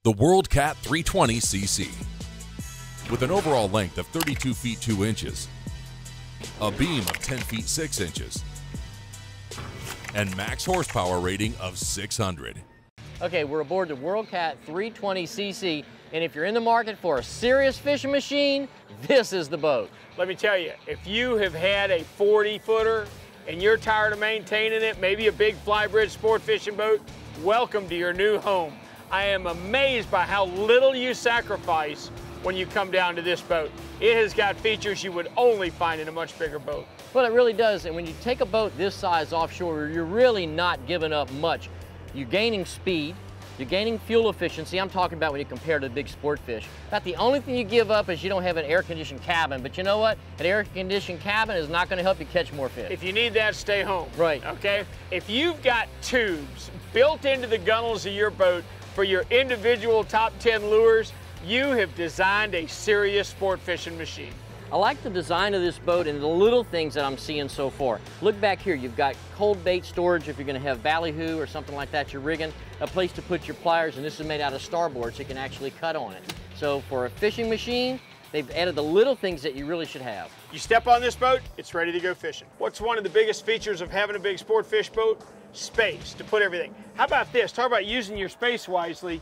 The World Cat 320cc. With an overall length of 32 feet 2 inches, a beam of 10 feet 6 inches, and max horsepower rating of 600. Okay, we're aboard the World Cat 320cc, and if you're in the market for a serious fishing machine, this is the boat. Let me tell you, if you have had a 40-footer and you're tired of maintaining it, maybe a big flybridge sport fishing boat, welcome to your new home. I am amazed by how little you sacrifice when you come down to this boat. It has got features you would only find in a much bigger boat. Well, it really does, and when you take a boat this size offshore, you're really not giving up much. You're gaining speed, you're gaining fuel efficiency. I'm talking about when you compare to the big sport fish. About the only thing you give up is you don't have an air-conditioned cabin, but you know what? An air-conditioned cabin is not going to help you catch more fish. If you need that, stay home. Right. Okay? If you've got tubes built into the gunnels of your boat for your individual top 10 lures, you have designed a serious sport fishing machine. I like the design of this boat and the little things that I'm seeing so far. Look back here, you've got cold bait storage if you're going to have ballyhoo or something like that you're rigging, a place to put your pliers, and this is made out of starboard so you can actually cut on it. So for a fishing machine, they've added the little things that you really should have. You step on this boat, it's ready to go fishing. What's one of the biggest features of having a big sport fish boat? Space to put everything. How about this? Talk about using your space wisely.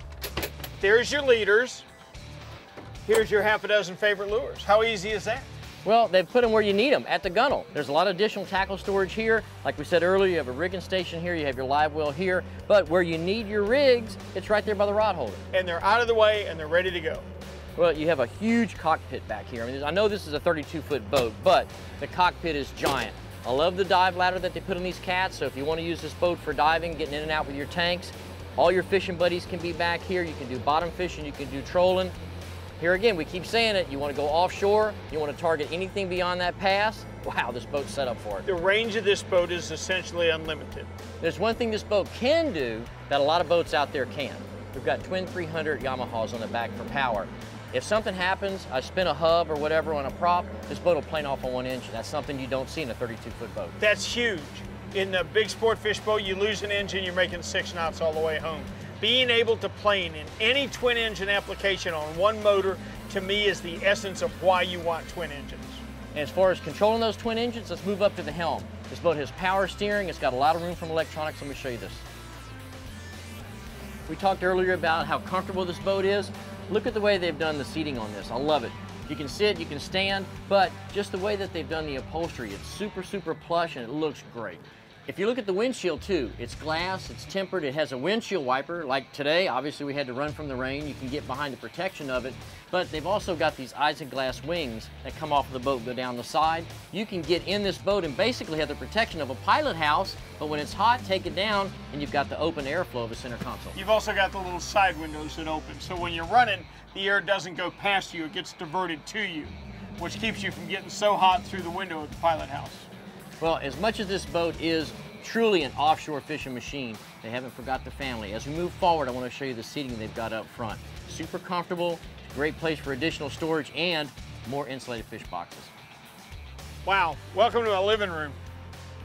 There's your leaders. Here's your half a dozen favorite lures. How easy is that? Well, they've put them where you need them, at the gunnel. There's a lot of additional tackle storage here. Like we said earlier, you have a rigging station here, you have your live well here, but where you need your rigs, it's right there by the rod holder. And they're out of the way and they're ready to go. Well, you have a huge cockpit back here. I mean, I know this is a 32-foot boat, but the cockpit is giant. I love the dive ladder that they put on these cats, so if you want to use this boat for diving, getting in and out with your tanks, all your fishing buddies can be back here. You can do bottom fishing, you can do trolling. Here again, we keep saying it, you want to go offshore, you want to target anything beyond that pass, wow, this boat's set up for it. The range of this boat is essentially unlimited. There's one thing this boat can do that a lot of boats out there can't. We've got twin 300 Yamahas on the back for power. If something happens, I spin a hub or whatever on a prop, this boat will plane off on one engine. That's something you don't see in a 32-foot boat. That's huge. In the big sport fish boat, you lose an engine, you're making 6 knots all the way home. Being able to plane in any twin engine application on one motor, to me, is the essence of why you want twin engines. And as far as controlling those twin engines, let's move up to the helm. This boat has power steering, it's got a lot of room from electronics. Let me show you this. We talked earlier about how comfortable this boat is. Look at the way they've done the seating on this. I love it. You can sit, you can stand, but just the way that they've done the upholstery, it's super, super plush and it looks great. If you look at the windshield too, it's glass, it's tempered, it has a windshield wiper. Like today, obviously we had to run from the rain. You can get behind the protection of it, but they've also got these isinglass wings that come off of the boat and go down the side. You can get in this boat and basically have the protection of a pilot house, but when it's hot, take it down and you've got the open airflow of a center console. You've also got the little side windows that open, so when you're running, the air doesn't go past you, it gets diverted to you, which keeps you from getting so hot through the window of the pilot house. Well, as much as this boat is truly an offshore fishing machine, they haven't forgot the family. As we move forward, I want to show you the seating they've got up front. Super comfortable, great place for additional storage, and more insulated fish boxes. Wow, welcome to my living room.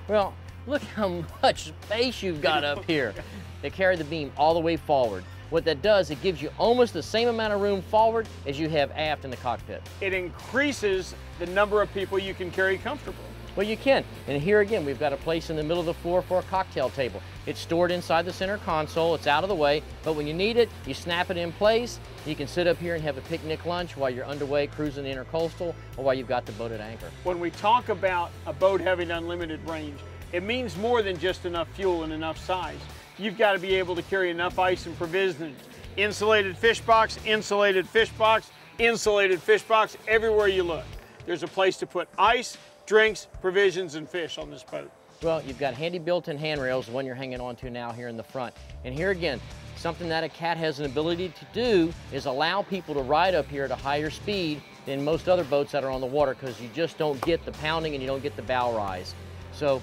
Well, look how much space you've got up here. They carry the beam all the way forward. What that does, it gives you almost the same amount of room forward as you have aft in the cockpit. It increases the number of people you can carry comfortably. Well, you can. And here again, we've got a place in the middle of the floor for a cocktail table. It's stored inside the center console. It's out of the way, but when you need it, you snap it in place. You can sit up here and have a picnic lunch while you're underway cruising the intercoastal or while you've got the boat at anchor. When we talk about a boat having unlimited range, it means more than just enough fuel and enough size. You've got to be able to carry enough ice and provisions. Insulated fish box, insulated fish box, insulated fish box, everywhere you look. There's a place to put ice, drinks, provisions, and fish on this boat. Well, you've got handy built-in handrails, the one you're hanging on to now here in the front. And here again, something that a cat has an ability to do is allow people to ride up here at a higher speed than most other boats that are on the water, because you just don't get the pounding and you don't get the bow rise. So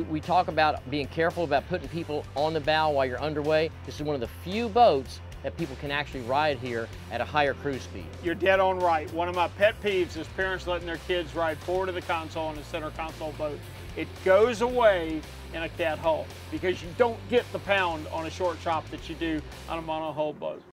we talk about being careful about putting people on the bow while you're underway. This is one of the few boats that people can actually ride here at a higher cruise speed. You're dead on right. One of my pet peeves is parents letting their kids ride forward of the console on a center console boat. It goes away in a cat hull because you don't get the pound on a short chop that you do on a monohull boat.